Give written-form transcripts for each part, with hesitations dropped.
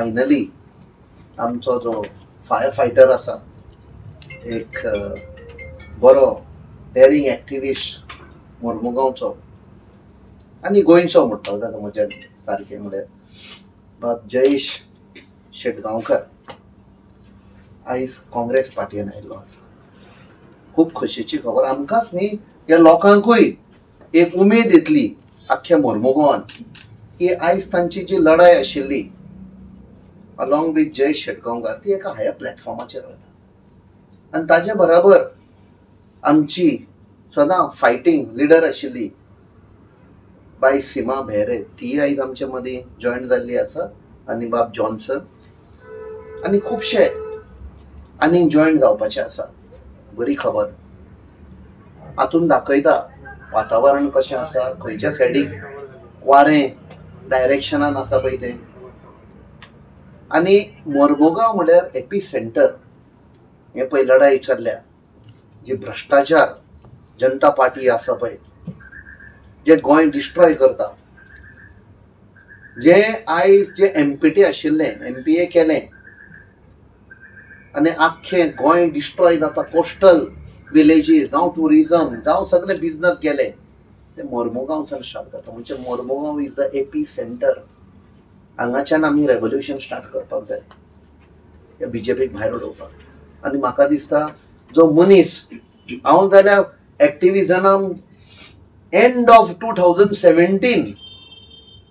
Finally आमचो जो fire fighter आसा एक बरो डेरिंग एक्टिविस्ट मोर्मुगांवचो आनी गोंयचो म्हणटा ताका म्हज्यान सारकें म्हळ्यार बाब जयेश शेटगांवकर आयज काँग्रेस पार्टीन आयिल्लो आसा. खूब खोशयेची खबर आमकांच न्ही ह्या लोकांकूय एक उमेद येतली आख्ख्या मोर्मुगांवान की आयज तांची जी लढाई आशिल्ली अलॉंग विथ जयेश शेटगांवकर ती एका हायर प्लॅटफॉर्माचेर वता आनी ताजे बराबर आमची सदां फायटींग लिडर आशिल्ली बाय सीमा भेरे ती आयज आमचे मदीं जॉयन जाल्ली आसा आनी बाब जॉन्सन आनी खुबशे आनीक जॉयन जावपाचे आसा. बरी खबर. हातून दाखयता वातावरण कशें आसा, खंयच्या सायडीक वारें डायरेक्शनान आसा पळय तें. आनी मोर्मुगांव म्हळ्यार एपी सेंटर हे पळय लढाई चल्ल्या जी भ्रश्टाचार जनता पार्टी आसा पळय जे गोंय डिस्ट्रॉय करता, जे आयज जे एमपीटी आशिल्ले एमपीए केलें आनी आख्खें गोंय डिस्ट्रॉय जाता. कोस्टल विलेजीस जावं टुरिजम जावं सगळे बिजनस गेले ते मोर्मुगांवच्यान स्टार्ट जाता. म्हणजे Mormugao is the AP centre. हांगाच्यान आमी रेव्होल्युशन स्टार्ट करपाक जाय या बीजेपीक भायर उडोवपाक. आनी म्हाका दिसता जो मनीस हांव जाल्यार एक्टिविजनान एंड ऑफ 2017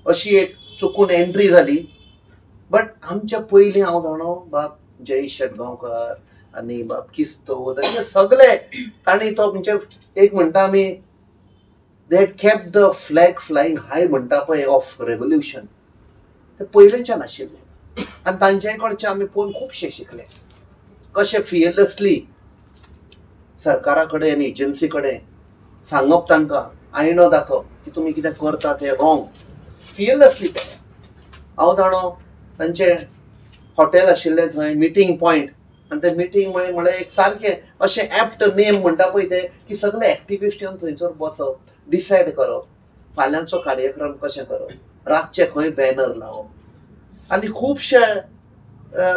अशी एक चुकून एंट्री जाली. बट आमच्या पयलीं हांव जाणो बाब जयेश शेटगांवकर आनी बाब किस्तोद सगळे तांणी तो म्हणजे एक म्हणटा आमी they had kept the flag flying high म्हणटा पळय ऑफ रेव्होल्युशन ते पयलींच्यान आशिल्ले. आनी तांचे कडचे आमी पळोवन खुबशे शिकले कशें फियरलेसली सरकारा कडेन एजन्सी कडेन सांगप तांकां आयनो दाखप की तुमी कितें करता तें रॉंग. फियरलेसली केलें. हांव जाणो तांचे हॉटेल आशिल्लें थंय मिटींग पॉयंट आनी तें मिटींग म्हळ्यार एक सारकें अशें एप्ट नेम म्हणटा पळय तें की सगळे एक्टिविस्ट येवन थंयसर बसप डिसायड करप फाल्यांचो कार्यक्रम कशें करप रातचे खंय बॅनर लावप आनी खुबशे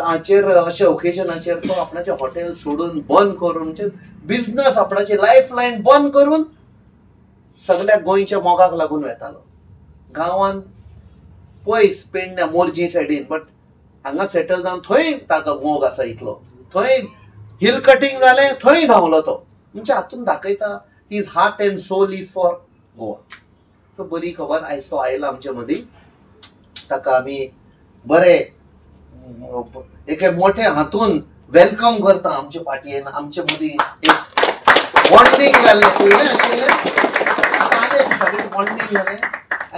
हाचेर अशे ओकेजनाचेर तो आपणाचें हॉटेल सोडून बंद करून म्हणजे बिजनस आपणाची लायफ लायन बंद करून सगळ्या गोंयच्या मोगाक लागून वेतालो. गांवांत पयस पेडण्या मोरजी सायडीन बट हांगा सेटल जावन थंय ताचो मोग आसा इतलो. थंय हिल कटींग जालें थंय धांवलो तो. म्हणजे हातून दाखयता his heart and soul is for Goa. So बरी खबर आयज तो आयला आमचे मदीं. ताका आमी बरे एक मोठे हातून वेलकम करता आमच्या पार्टयेन. आमचे मदीं एक बॉन्डिंग जाल्लें पयलें आशिल्लें आनी बॉन्डिंग जालें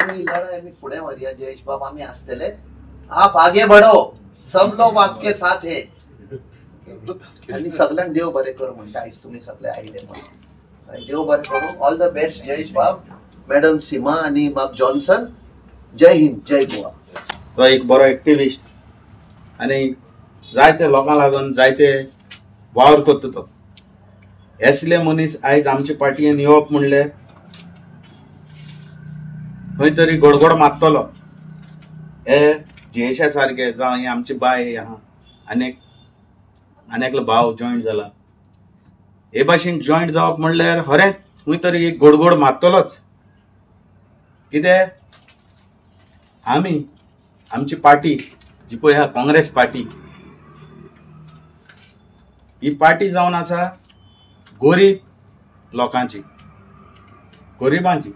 आनी लढाई आमी फुडें व्हरया. जयेश बाब आमी आसतले. आप आगे बढ़ो सब लोग आपके साथ है आनी सगळ्यांक देव बरें कर म्हणटा. आयज तुमी सगळे आयले म्हणून देव बरें करूं. ऑल द बेस्ट जयेश बाब, मॅडम सीमा आनी बाब जॉन्सन. जय हिंद, जय गोवा. तो एक बरो एक्टिविस्ट आनी जायते लोकांक लागून जायते वावर करता तो. असले मनीस आयज आमचे पार्टयेन येवप म्हणल्यार खंय तरी गडगड मारतलो. हे जयेशा सारखे जावं हे आमची बाय आहा आनी एकलो भाव जॉयंट जाला. हे भाशेन जॉयंट जावप म्हणल्यार खरें खंय तरी एक गडगड मारतलोच. कितें आमी आमची पार्टी जी पळय आहा काँग्रेस पार्टी ही पार्टी जावन आसा गरीब लोकांची, गरिबांची.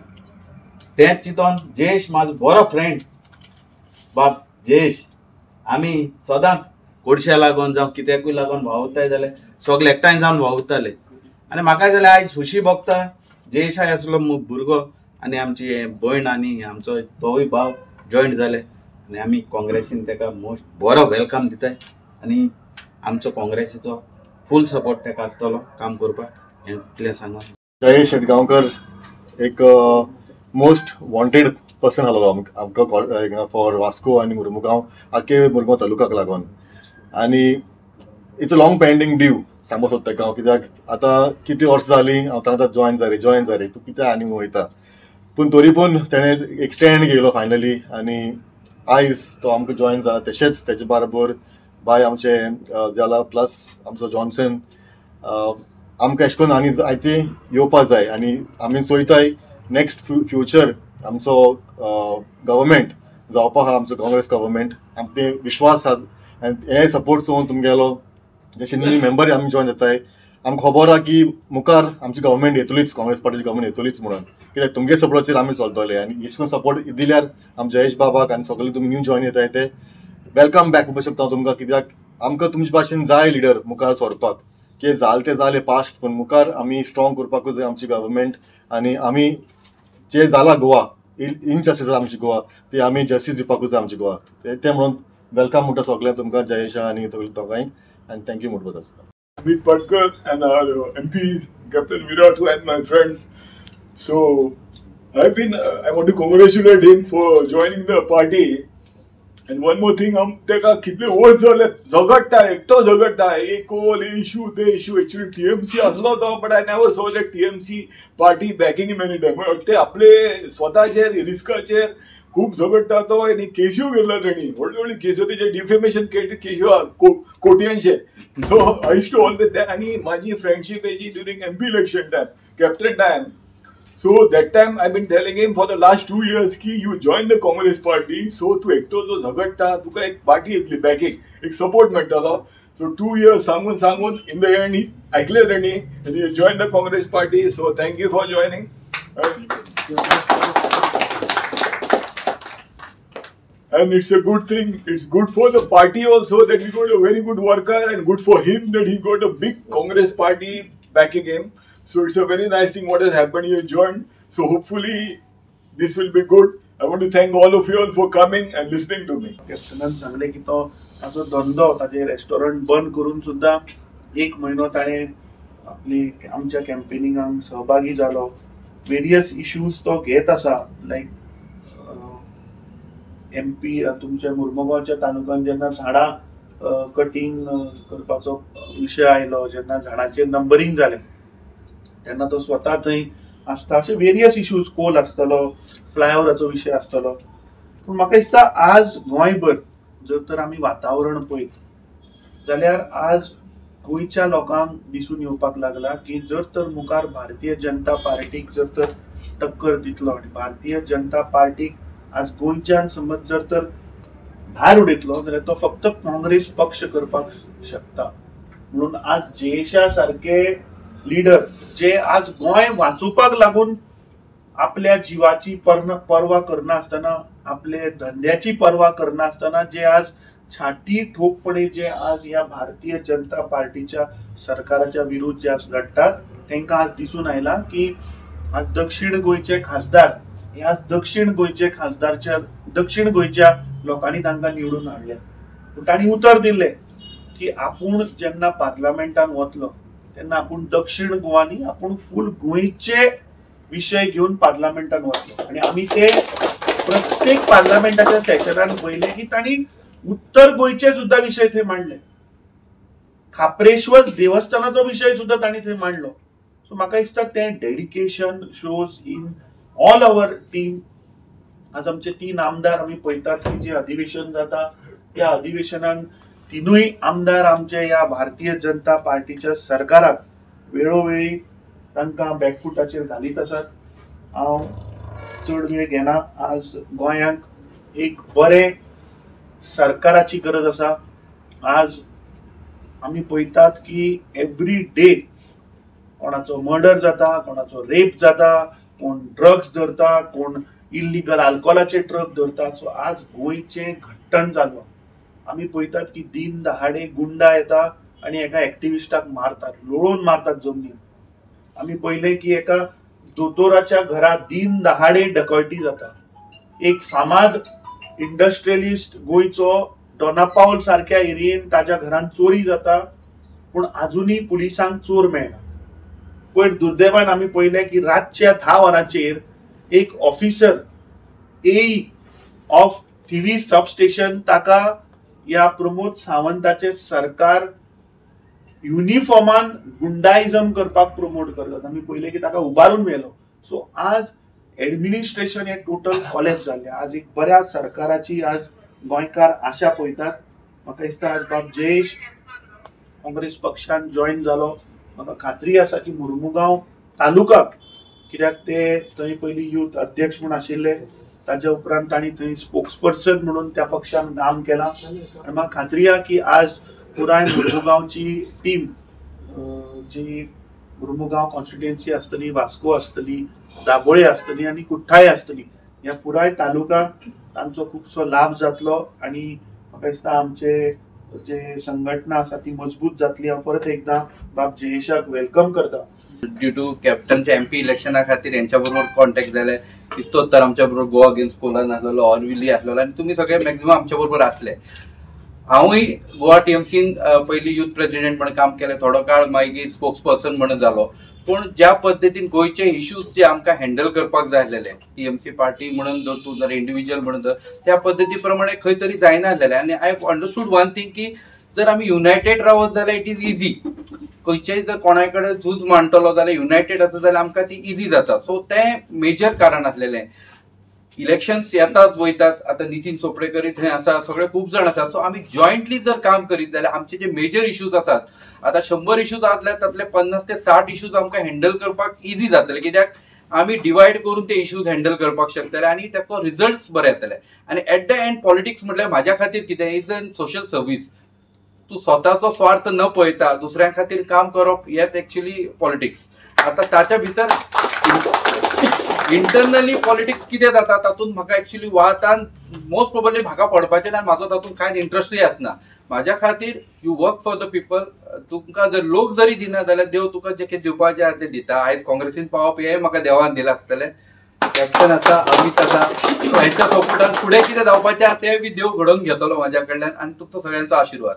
तेच चिंतून जयेश म्हाजो बरो फ्रेंड बाब जयेश आमी सदांच गोडशा लागून जावं कित्याकूय लागून भावताय जाल्यार सगळे एकठांय जावन भावताले. आनी म्हाका जाल्यार आयज खुशी भोगता जयेशाय आसलो भुरगो आनी आमची भयण आनी आमचो तोवूय भाव जॉयंट जाले आनी आमी काँग्रेसीन ताका मोस्ट बरो वेलकम दिताय आनी आमचो काँग्रेसीचो फूल सपोर्ट ताका आसतलो काम करपाक. हें इतलें सांगून जयेश शेटगांवकर एक मोस्ट वॉन्टेड पर्सन आसलो आमकां फॉर वास्को आनी मुर्मुगांव आख्खे मुर्मुगांव तालुकाक लागून. आनी it's a long pending due सांगूंक सोदता ताका हांव. कित्याक आतां कितलीं वर्सां जालीं हांव तांकां जॉयन जालें तूं कित्याक आनी वयता. पूण तरी पूण ताणें एक्सटेंड केलो फायनली आनी आयज तो आमकां जॉयन जाला. तशेंच तेजे बरोबर बाय आमचे जाला प्लस आमचो जॉन्सन. आमकां अशें करून आनी जायते येवपाक जाय आनी आमी सोयताय नेक्स्ट फ्युचर आमचो गव्हर्मेंट जावपाक आहा, आमचो काँग्रेस गव्हर्मेंट. आमकां ते विश्वास आहा आनी हे सपोर्ट चोवन तुमगेलो जशे न्यू मेंबर आमी जॉयन जाताय. आमकां खबर आहा की मुखार आमची गव्हर्मेंट येतलीच, काँग्रेस पार्टीची गव्हर्मेंट येतलीच म्हणून, कित्याक तुमगे सपोर्टाचेर आमी चलतले आनी अशें करून सपोर्ट दिल्यार आमच्या जयेश बाबाक आनी सगळे तुमी न्यू जॉयन येताय ते वेलकम बॅक म्हणपाक शकता तुमकां. कित्याक आमकां तुमचे भाशेन जाय लिडर मुखार सरपाक, की जालें पास्ट पूण मुखार आमी स्ट्रॉंग करपाकूच जाय आमची गव्हर्मेंट. आनी आमी जे जाला गोवा इनजस्टीस आमची गोवा ती आमी जस्टीस दिवपाकूच जाय आमची गोवा. ते म्हणून वेलकम म्हणटा सगळ्या तुमकां जयेशा आनी सगळ्या दोगांयक आनी थँक्यू म्हणटा. Amit Patkar and our MP Captain Virat and my friends. So I want to congratulate him for joining the party. And one more thing, तेका कितले वर्स जाले झगडटा, एकटो झगडटा, एक कोल इशू ते इशू. एक्चुअली TMC असलो तो, but I never saw that TMC party backing him any time. ते आपले स्वतःचेर रिस्काचेर खूप झगडटा तो. आनी केस्यो गेला तेणी व्हडली केस्यो, तेजे डिफेमेशन केस्यो कोटयांचे. So I used to always that. आनी म्हाजी फ्रेंडशीप हेजी during MP election time, captain time. So that time I've been telling him for the last 2 years ki you join the Congress party. So tu ekto jo झगडटा तुका एक party येतली backing, एक support मेळटलो. So 2 years सांगून in the end ऐकले तेणी and you joined the Congress party. So thank you for joining. And it's a good thing. It's good for the party also that he got a very good worker, and good for him that he got a big Congress party backing him. So it's a very nice thing what has happened. You joined. So hopefully this will be good. I want to thank all of you all for coming and listening to me. कॅप्टनान सांगले की तो ताचो धंदो, ताचे restaurant बंद करून सुद्धा 1 म्हयनो ताणें आपली आमच्या कॅम्पेनिंगाक सहभागी जालो. वेरियस इश्यूज तो घेत आसा, लायक MP तुमच्या मुर्मुगांवच्या तालुक्यात जेन्ना झाडां कटिंग करपाचो विशय आयलो, जेन्ना झाडांचेर नंबरिंग जालें तेन्ना तो स्वता थंय आसता. अशे वेरियस इश्यूज, कोल आसतलो, फ्लायओवराचो विशय आसतलो. पूण म्हाका दिसता आज गोंयभर जर तर आमी वातावरण पळयत जाल्यार आज गोंयच्या लोकांक दिसून येवपाक लागला की जर तर मुखार भारतीय जनता पार्टीक जर तर टक्कर दितलो आनी भारतीय जनता पार्टीक आज गोंयच्यान समज जर तर भायर उडयतलो जाल्यार तो फक्त काँग्रेस पक्ष करपाक शकता. म्हणून आज जयेशा सारखे लीडर जे आज गोंय वाचोवपाक लागून आपल्या जिवाची पर्वा करनासतना, आपले धंद्याची पर्वा करनासतना जे आज छाती ठोकपणे जे आज या भारतीय जनता पार्टीच्या सरकाराच्या विरुद्ध जे आज लढतात, तांकां आज दिसून आयला की आज दक्षिण गोंयचे खासदार हे आज दक्षिण गोंयच्या लोकांनी तांकां निवडून हाडले. तांणी उतर दिले की आपूण जेन्ना पार्लमेंटान वतलो तेन्ना आपूण दक्षिण गोवा न्ही, आपूण फूल गोंयचे विशय घेवन पार्लमेंटान वतलो. आनी आमी ते प्रत्येक पार्लमेंटाच्या सेशनान पळयले की तांणी उत्तर गोंयचे सुद्धा विशय थंय मांडले. खापरेश्वर देवस्थानाचो विशय सुद्धा तांणी थंय मांडलो. सो म्हाका दिसता तें dedication shows in all our team. आज आमचे 3 आमदार आमी पळयतात की जे अधिवेशन जाता त्या अधिवेशनान 3ूय आमदार आमचे या भारतीय जनता पार्टीच्या सरकाराक वेळोवेळी तांकां बॅकफुटाचेर घालीत आसात. हांव चड वेळ घेना. आज गोंयांक एक बरे सरकाराची गरज आसा. आज आमी पळयतात की एवरी डे कोणाचो मर्डर जाता, कोणाचो रेप जाता, कोण ड्रग्स धरता, कोण इल्लिगल अल्कोहोलाचे ट्रक धरतात. सो आज गोंयचें घट्टण जालो. आमी पळयतात की दिन दहाडे गुंडा येता आनी एका एक्टिविस्टाक मारतात, लोळोवन मारतात जमनीर. आमी पळयलें की एका दोतोराच्या घरात दिन दहाडे डकैती जाता. एक फामाद इंडस्ट्रियलिस्ट गोंयचो दोनापावल सारख्या एरियेन ताच्या घरान चोरी जाता, पूण अजुनूय पुलिसांक चोर मेळना. पयर दुर्दैवान आमी पळयलें की रातच्या 10 वरांचेर एक officer AE of Thivim substation ताका या प्रमोद सावंताचे सरकार युनिफॉर्मान गुंडाइजम करपाक प्रमोट करतात. आमी पळयलें की ताका उबारून मेलो. सो आज एडमिनिस्ट्रेशन हे टोटल कॉलेप्स जाल्लें. आज एक बऱ्या सरकाराची आज गोंयकार आशा पळयतात. म्हाका दिसता आज बाब जयेश काँग्रेस पक्षान जॉईन जालो. म्हाका खात्री आसा की मुर्मुगांव तालुकाक, कित्याक ते थंय पयलीं युथ अध्यक्ष म्हूण आशिल्ले, ताच्या उपरांत तांणी थंय स्पोक्सपर्सन म्हणून त्या पक्षान काम केलां. आनी म्हाका खात्री आसा की आज पुराय मुर्मुगांवची टीम, जी मुर्मुगांव कॉन्स्टिट्युएन्सी आसतली, वास्को आसतली, दाबोळे आसतली आनी कुठ्ठाळे आसतली, ह्या पुराय तालुकाक तांचो खुबसो लाभ जातलो. आनी म्हाका दिसता आमचे जे संघटना आसा ती मजबूत जातली. हांव परत एकदां बाब जयेशाक वेलकम करता. ड्यू टू कॅप्टनच्या MP इलेक्शना खातीर यांच्या बरोबर कॉन्टॅक्ट जाले. दिसतोच तर आमच्या बरोबर गोवा अगेन्स्ट कोलान आसलेलो, ऑलविली आसलेलो आनी तुमी सगळे मॅक्झिमम आमच्या बरोबर आसले. हांवूय गोवा TMCन पयलीं युथ प्रेसिडेंट म्हणून काम केलें, थोडो काळ मागीर स्पोक्सपर्सन म्हणून जालो. पूण ज्या पद्दतीन गोंयचे इश्यूज जे आमकां हँडल करपाक जाय आसलेले, TMC पार्टी म्हणून जर तूं जर इंडिव्हिज्युअल म्हणून जर त्या पद्दती प्रमाणे खंय तरी जायना आसलेलें. आनी I have understood one thing की जर आमी युनायटेड रावत जाल्यार इट इज इजी. खंयचेय जर कोणाय कडेन झूज मांडटलो जाल्यार युनायटेड आसा जाल्यार आमकां ती इजी जाता. सो तें मेजर कारण आसलेलें. इलेक्शन्स येतात वयतात, आतां नितीन चोपडेकर थंय आसा, सगळे खूब जाण आसात. सो आमी जॉयंटली जर काम करीत जाल्यार आमचे जे मेजर इश्यूज आसात, आतां 100 इश्यूज आसले तातले 50 ते 60 इश्यूज आमकां हँडल करपाक इजी जातले, कित्याक आमी डिवायड करून ते इश्यूज हँडल करपाक शकतले आनी ताचो रिजल्ट्स बरे येतले. आनी एट द एंड पॉलिटिक्स म्हटल्यार म्हाज्या खातीर कितें, इज अ सोशल सर्वीस. तूं स्वताचो स्वार्थ न पळयता दुसऱ्या खातीर काम करप हेच एक्चुअली पॉलिटिक्स. आतां ताच्या भितर इंटरनली पॉलिटिक्स कितें जाता तातूंत म्हाका एक्चुअली वातान मोस्ट प्रोबेबली म्हाका पडपाचें ना, म्हाजो तातूंत कांय इंट्रस्टूय आसना. म्हाज्या खातीर you work for the people. तुमकां जर लोक जरी दिना जाल्यार देव तुका जे कितें दिवपाचें आसा तें दिता. आयज काँग्रेसीन पावप हें म्हाका देवान दिलें आसतलें. कॅप्टन आसा, अमित आसा, हेंच्या सपोर्टान फुडें कितें जावपाचें आसा तें बी देव घडोवन घेतलो म्हाज्या कडल्यान. आनी तुमचो सगळ्यांचो आशिर्वाद.